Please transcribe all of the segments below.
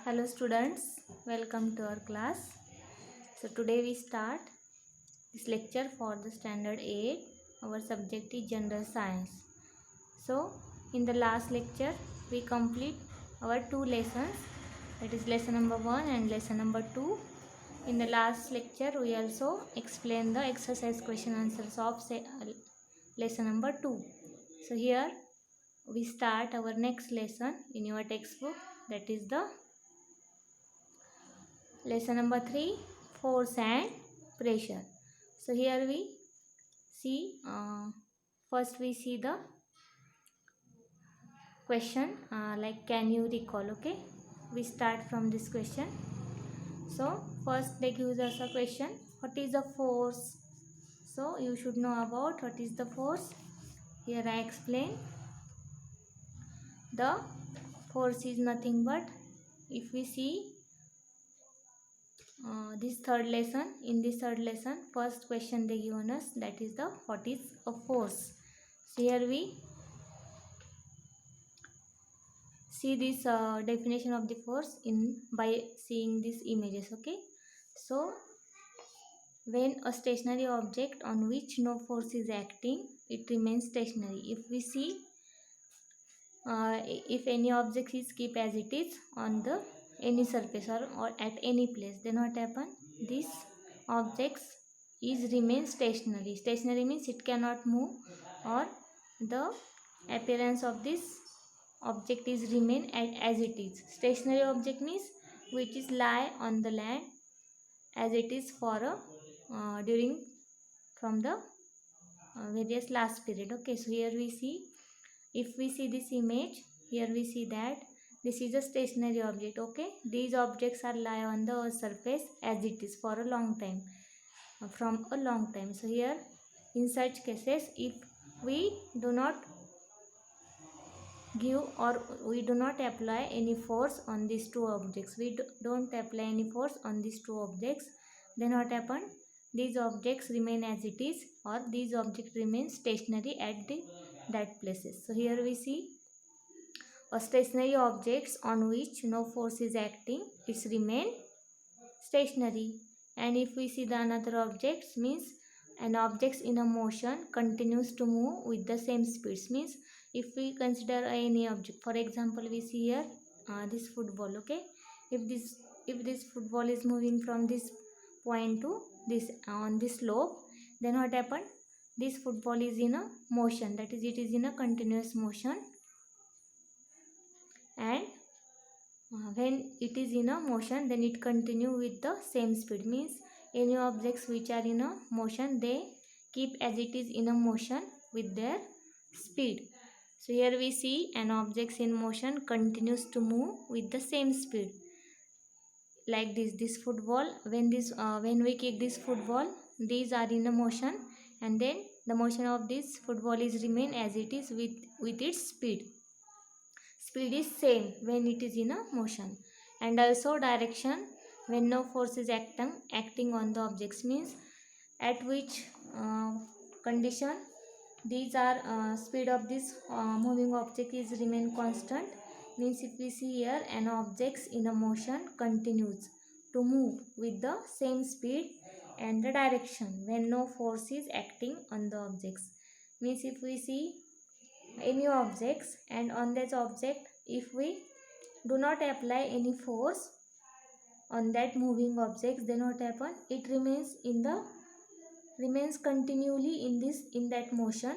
Hello students, welcome to our class. So today we start this lecture for the standard 8. Our subject is general science. So in the last lecture we complete our two lessons, that is lesson number 1 and lesson number 2. In the last lecture we also explain the exercise question answers of lesson number 2. So here we start our next lesson in your textbook, that is the lesson number 3, force and pressure. So here we see, first we see the question, like can you recall, okay. We start from this question. So first they give us a question, what is the force? So you should know about what is the force. Here I explain. The force is nothing but, if we see this third lesson, in this third lesson first question they given us, that is the what is a force. So here we see this definition of the force in by seeing these images, okay. So when a stationary object on which no force is acting, it remains stationary. If we see, if any object is kept as it is on the any surface or at any place, then what happen, this objects is remain stationary. Stationary means it cannot move, or the appearance of this object is remain as it is. Stationary object means which is lie on the land as it is for a during from the various last period, okay. So here we see, if we see this image, here we see that this is a stationary object, okay. These objects are lie on the earth surface as it is for a long time, from a long time. So here in such cases, if we do not give or we do not apply any force on these two objects, we don't apply any force on these two objects, then what happen, these objects remain as it is, or these objects remain stationary at that places. So here we see a stationary objects on which no force is acting, it's remain stationary. And if we see the another objects, means an objects in a motion continues to move with the same speeds. Means if we consider any object, for example we see here this football, okay. If this football is moving from this point to this on this slope, then what happened, this football is in a motion, that is it is in a continuous motion. And when it is in a motion, then it continue with the same speed. Means any objects which are in a motion, they keep as it is in a motion with their speed. So here we see an object in motion continues to move with the same speed, like this football. When we kick this football, these are in a motion, and then the motion of this football is remain as it is with its speed. Speed is same when it is in a motion. And also direction, when no force is acting on the objects, means at which condition these are speed of this moving object is remain constant. Means if we see here, an object in a motion continues to move with the same speed and the direction when no force is acting on the objects. Means if we see any objects, and on that object if we do not apply any force on that moving objects, then what happen, it remains continually in that motion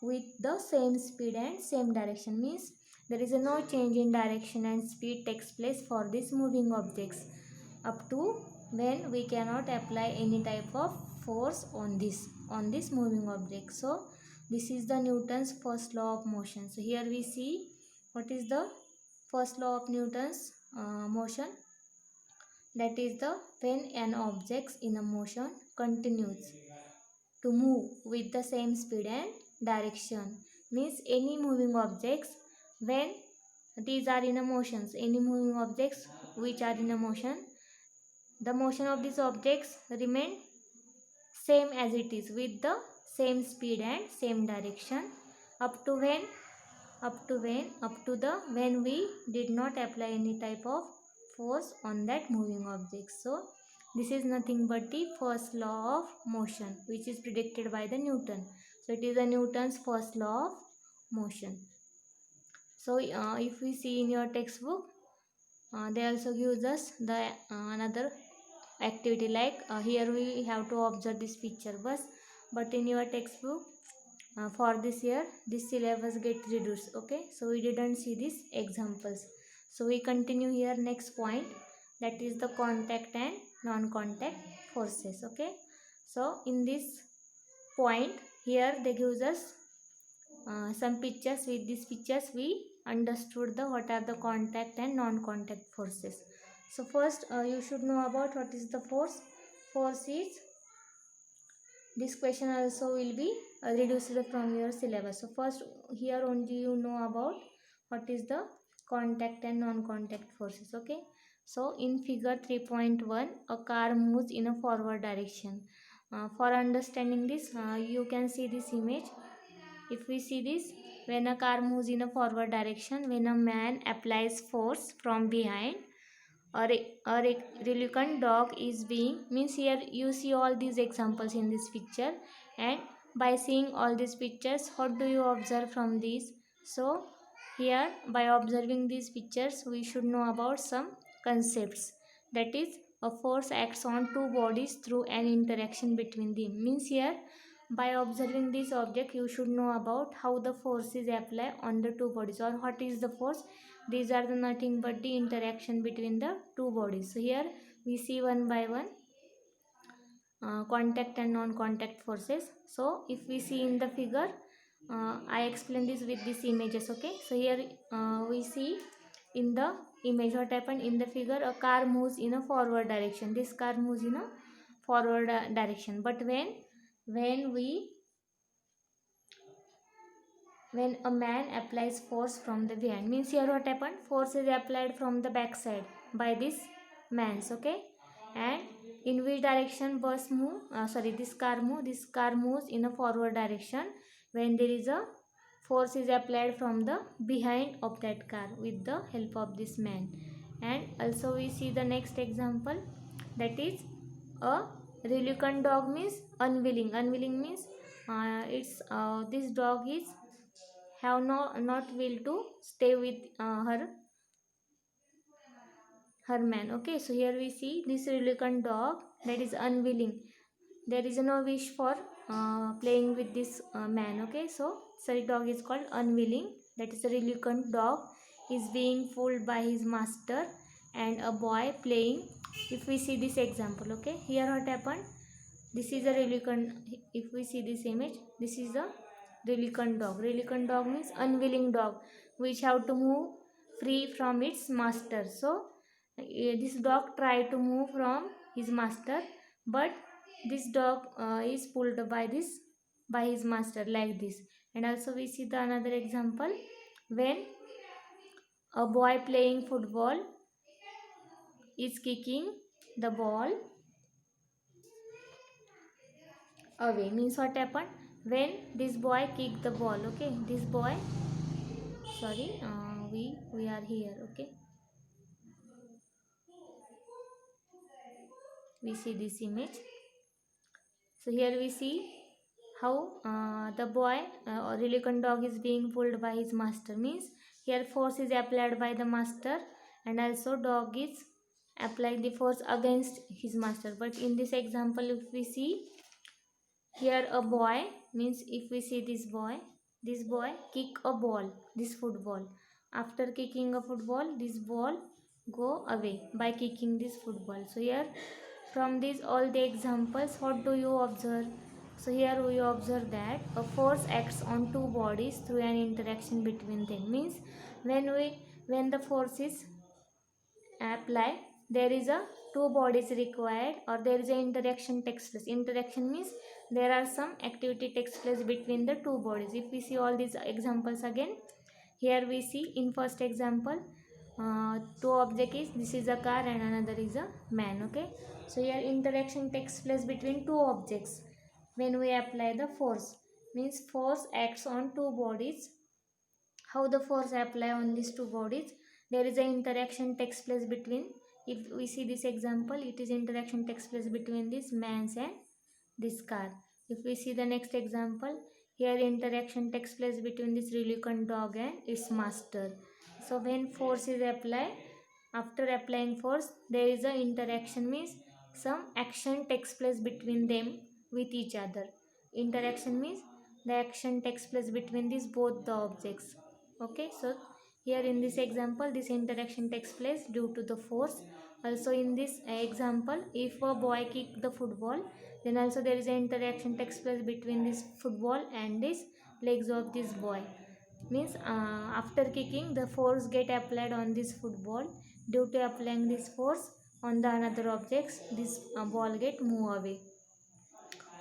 with the same speed and same direction. Means there is no change in direction and speed takes place for these moving objects up to when we cannot apply any type of force on this moving object. So this is the Newton's first law of motion. So here we see what is the first law of Newton's motion, that is the when an object in a motion continues to move with the same speed and direction. Means any moving objects, when these are in a motions, any moving objects which are in a motion, the motion of these objects remain same as it is with the same speed and same direction up to when we did not apply any type of force on that moving object. So this is nothing but the first law of motion, which is predicted by the Newton. So it is the Newton's first law of motion. So if we see in your textbook, they also gives us the another activity, like here we have to observe this picture but in your textbook for this year this syllabus get reduced. Okay, so we didn't see these examples. So we continue here next point, that is the contact and non-contact forces. Okay, so in this point here they gives us some pictures. With these pictures we understood the what are the contact and non-contact forces. So first you should know about what is the force. Force is, this question also will be reduced from your syllabus. So first here only you know about what is the contact and non-contact forces. Okay, so in figure 3.1 a car moves in a forward direction. For understanding this you can see this image. If we see this, when a car moves in a forward direction, when a man applies force from behind, or a reluctant dog is being, means here you see all these examples in this picture, and by seeing all these pictures what do you observe from these? So here by observing these pictures we should know about some concepts, that is a force acts on two bodies through an interaction between them. Means here by observing this object you should know about how the force is applied on the two bodies, or what is the force. These are the nothing but the interaction between the two bodies. So here we see one by one contact and non-contact forces. So if we see in the figure, I explain this with these images. Okay, so here we see in the image what happened in the figure. A car moves in a forward direction. This car moves in a forward direction, but when we when a man applies force from the behind, means here what happened, force is applied from the back side by this man's. Okay, and in which direction bus move, this car moves in a forward direction when there is a force is applied from the behind of that car with the help of this man. And also we see the next example, that is a reluctant dog, means unwilling means it's this dog is have not will to stay with her man. Okay, so here we see this reluctant dog that is unwilling, there is no wish for playing with this man. Okay, so such dog is called unwilling, that is a reluctant dog is being pulled by his master and a boy playing. If we see this example, okay, here what happened, this is a reluctant, if we see this image, this is a reluctant dog. Reluctant dog means unwilling dog which have to move free from its master. So this dog try to move from his master, but this dog is pulled by his master like this. And also we see the another example, when a boy playing football is kicking the ball away. Means what happened, when this boy kick the ball. Okay, this boy, sorry, we are here. Okay, we see this image. So here we see how the boy or reluctant dog is being pulled by his master. Means here force is applied by the master, and also dog is applying the force against his master. But in this example if we see here a boy, means if we see this boy kick a ball, this football. After kicking a football, this ball go away by kicking this football. So here from these all the examples what do you observe? So here we observe that a force acts on two bodies through an interaction between them. Means when the force is apply, there is a two bodies required, or there is a interaction takes place. Interaction means there are some activity takes place between the two bodies. If we see all these examples again, here we see in first example two object is, this is a car and another is a man. Okay, so here interaction takes place between two objects when we apply the force. Means force acts on two bodies. How the force apply on these two bodies, there is an interaction takes place between If we see this example, it is interaction takes place between this man and this car. If we see the next example, here interaction takes place between this reluctant dog and its master. So when force is applied, after applying force, there is a interaction, means some action takes place between them with each other. Interaction means the action takes place between these both the objects. Okay, so here in this example, this interaction takes place due to the force. Also in this example, if a boy kick the football, then also there is an interaction takes place between this football and this legs of this boy. Means after kicking, the force get applied on this football. Due to applying this force on the another objects, this ball get move away.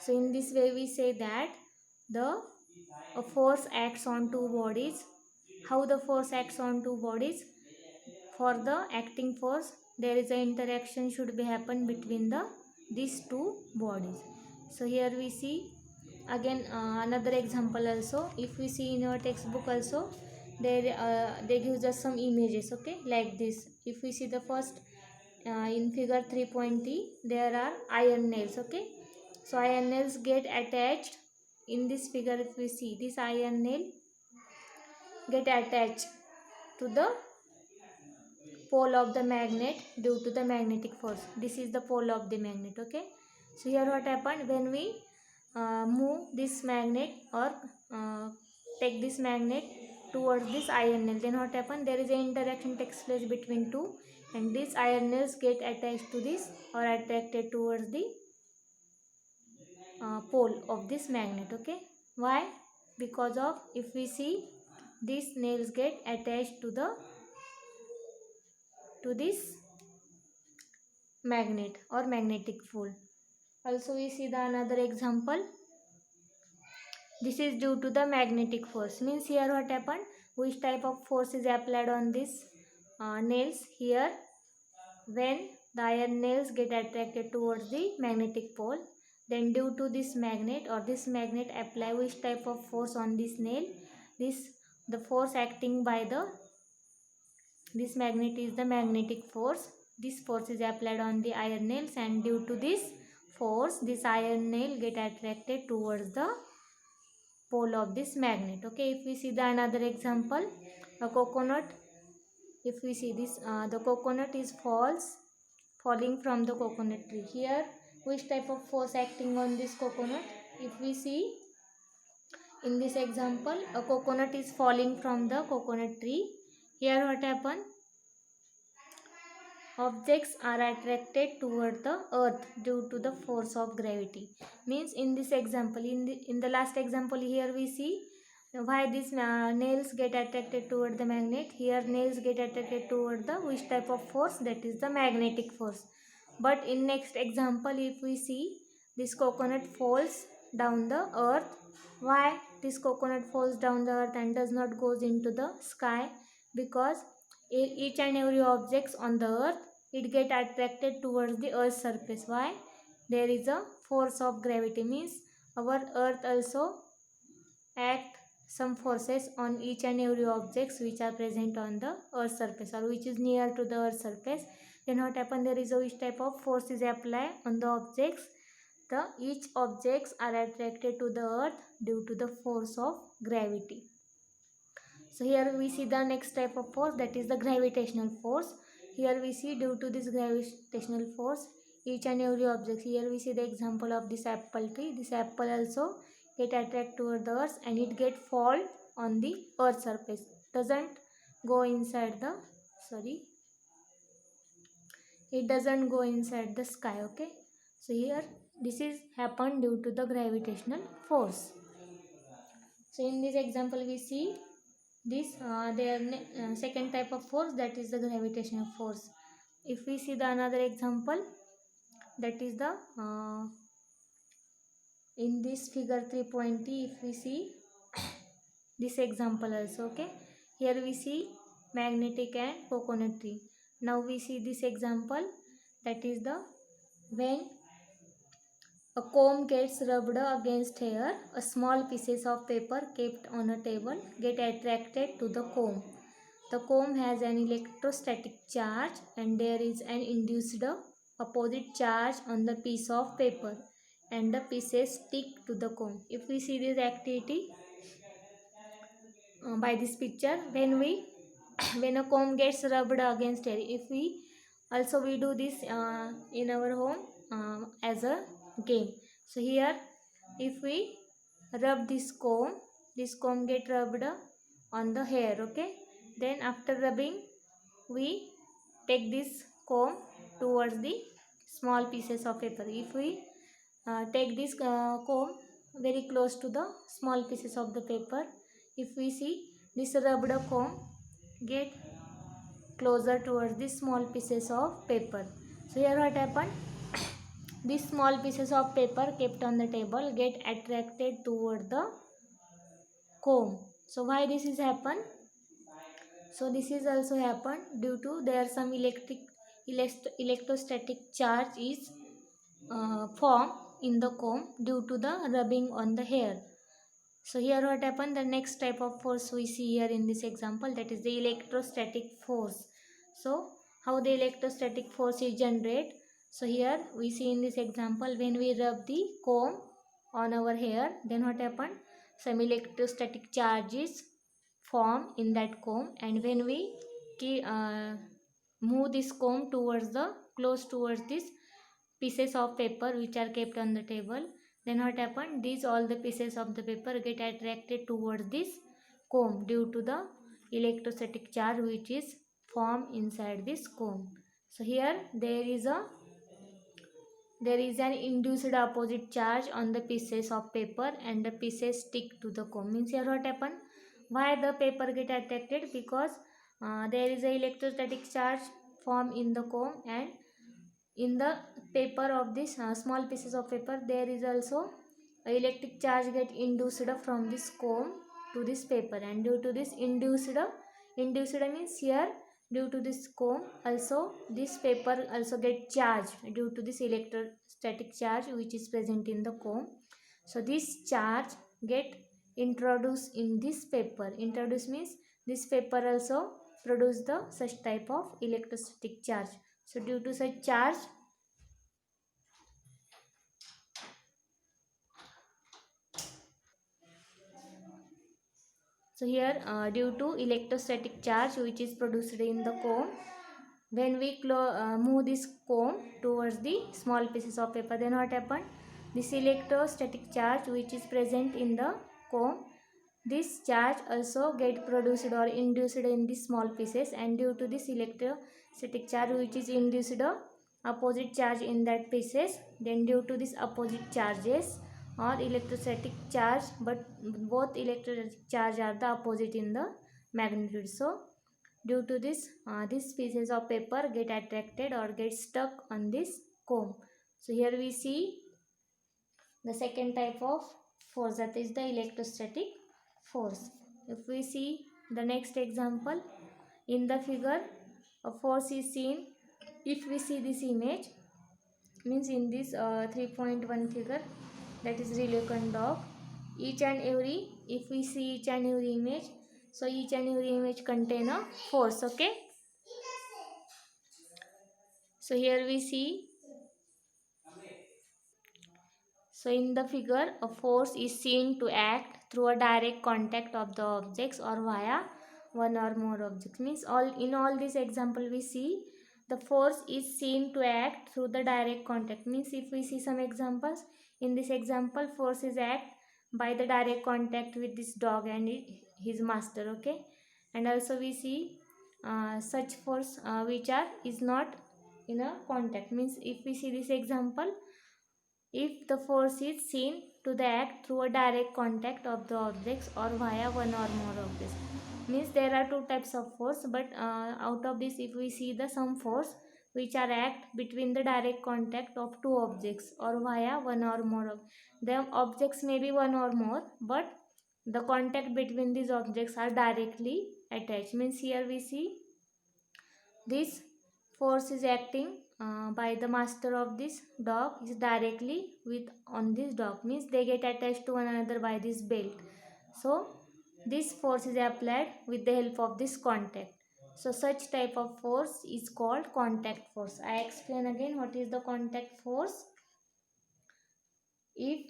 So in this way we say that the force acts on two bodies. How the force acts on two bodies? For the acting force, there is an interaction should be happen between these two bodies. So here we see again another example also. If we see in your textbook also, they gives us some images, okay, like this. If we see the first in figure 3.3, there are iron nails, okay. So iron nails get attached in this figure. If we see this iron nail get attached to the pole of the magnet due to the magnetic force. This is the pole of the magnet, okay. So here what happened, when we move this magnet or take this magnet towards this iron nail, then what happened, there is an interaction takes place between two, and these iron nails get attached to this or attracted towards the pole of this magnet, okay. Why? Because of, if we see, these nails get attached to this magnet or magnetic pole. Also we see the another example. This is due to the magnetic force. Means here what happened, which type of force is applied on this nails. Here when the iron nails get attracted towards the magnetic pole, then due to this magnet or this magnet apply which type of force on this nail, this the force acting by this magnet is the magnetic force. This force is applied on the iron nails, and due to this force, this iron nail get attracted towards the pole of this magnet, okay. If we see the another example, a coconut. If we see this, the coconut is falling from the coconut tree. Here which type of force acting on this coconut? If we see in this example, a coconut is falling from the coconut tree. Here what happened, objects are attracted toward the earth due to the force of gravity. Means in this example, in the last example, here we see why these nails get attracted toward the magnet. Here nails get attracted toward the which type of force? That is the magnetic force. But in next example, if we see, this coconut falls down the earth. Why this coconut falls down the earth and does not goes into the sky? Because each and every objects on the earth, it get attracted towards the earth's surface. Why? There is a force of gravity. Means our earth also act some forces on each and every objects which are present on the earth's surface or which is near to the earth's surface. Then what happen, there is a which type of force is applied on the objects. The each objects are attracted to the earth due to the force of gravity. So here we see the next type of force, that is the gravitational force. Here we see due to this gravitational force, each and every object. Here we see the example of this apple tree. This apple also get attracted toward the earth and it get fall on the earth surface. Doesn't go inside the it doesn't go inside the sky, okay. So here this is happened due to the gravitational force. So in this example we see this second type of force, that is the gravitational force. If we see the another example, that is the in this figure 3.0, if we see this example also, okay. Here we see magnetic and coconut tree. Now we see this example, that is the when a comb gets rubbed against hair, a small pieces of paper kept on a table get attracted to the comb. The comb has an electrostatic charge and there is an induced opposite charge on the piece of paper and the pieces stick to the comb. If we see this activity by this picture, when we when a comb gets rubbed against air, if we also we do this in our home as a game. So here if we rub this comb get rubbed on the hair, okay. Then after rubbing we take this comb towards the small pieces of paper. If we take this comb very close to the small pieces of the paper, if we see this rubbed comb get closer towards the small pieces of paper. So here what happened, these small pieces of paper kept on the table get attracted toward the comb. So why this is happen? So this is also happen due to there some electrostatic charge is formed in the comb due to the rubbing on the hair. So here what happened, the next type of force we see here in this example, that is the electrostatic force. So how the electrostatic force is generated? So here we see in this example, when we rub the comb on our hair, then what happened, some electrostatic charges form in that comb, and when we move this comb towards the close towards this pieces of paper which are kept on the table, then what happened, these all the pieces of the paper get attracted towards this comb due to the electrostatic charge which is formed inside this comb. So here there is an induced opposite charge on the pieces of paper and the pieces stick to the comb. Means here what happened, why the paper get attracted, because there is a electrostatic charge formed in the comb, and in the paper of this small pieces of paper there is also a electric charge get induced from this comb to this paper, and due to this induced means here due to this comb also this paper also get charged due to this electrostatic charge which is present in the comb. So this charge get introduced in this paper. Introduce means this paper also produce the such type of electrostatic charge. So due to such charge, so here due to electrostatic charge which is produced in the comb, when we move this comb towards the small pieces of paper, then what happened, this electrostatic charge which is present in the comb, this charge also get produced or induced in the small pieces, and due to this electrostatic charge which is induced opposite charge in that pieces, then due to this opposite charges or electrostatic charge, but both electrostatic charge are the opposite in the magnitude. So due to this these pieces of paper get attracted or get stuck on this comb. So here we see the second type of force, that is the electrostatic force. If we see the next example in the figure, a force is seen. If we see this image, means in this 3.1 figure, that is reluctant dog, each and every, if we see each and every image, so each and every image contain a force, okay. So here we see, so in the figure, a force is seen to act through a direct contact of the objects or via one or more objects. Means all this example we see the force is seen to act through the direct contact. Means if we see some examples, in this example force is act by the direct contact with this dog and his master, okay. And also we see such force which are is not in a contact. Means if we see this example, if the force is seen to the act through a direct contact of the objects or via one or more objects, means there are two types of force, but out of this if we see the some force which are act between the direct contact of two objects or via one or more of the objects, may be one or more, but the contact between these objects are directly attached. Means here we see this force is acting by the master of this dog is directly with on this dog, means they get attached to one another by this belt. So this force is applied with the help of this contact. So such type of force is called contact force. I explain again what is the contact force. If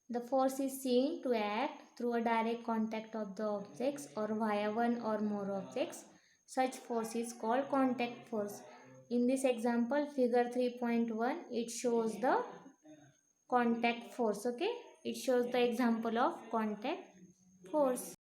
the force is seen to act through a direct contact of the objects or via one or more objects, such force is called contact force. In this example, figure 3.1, it shows the contact force. Okay, it shows the example of contact force.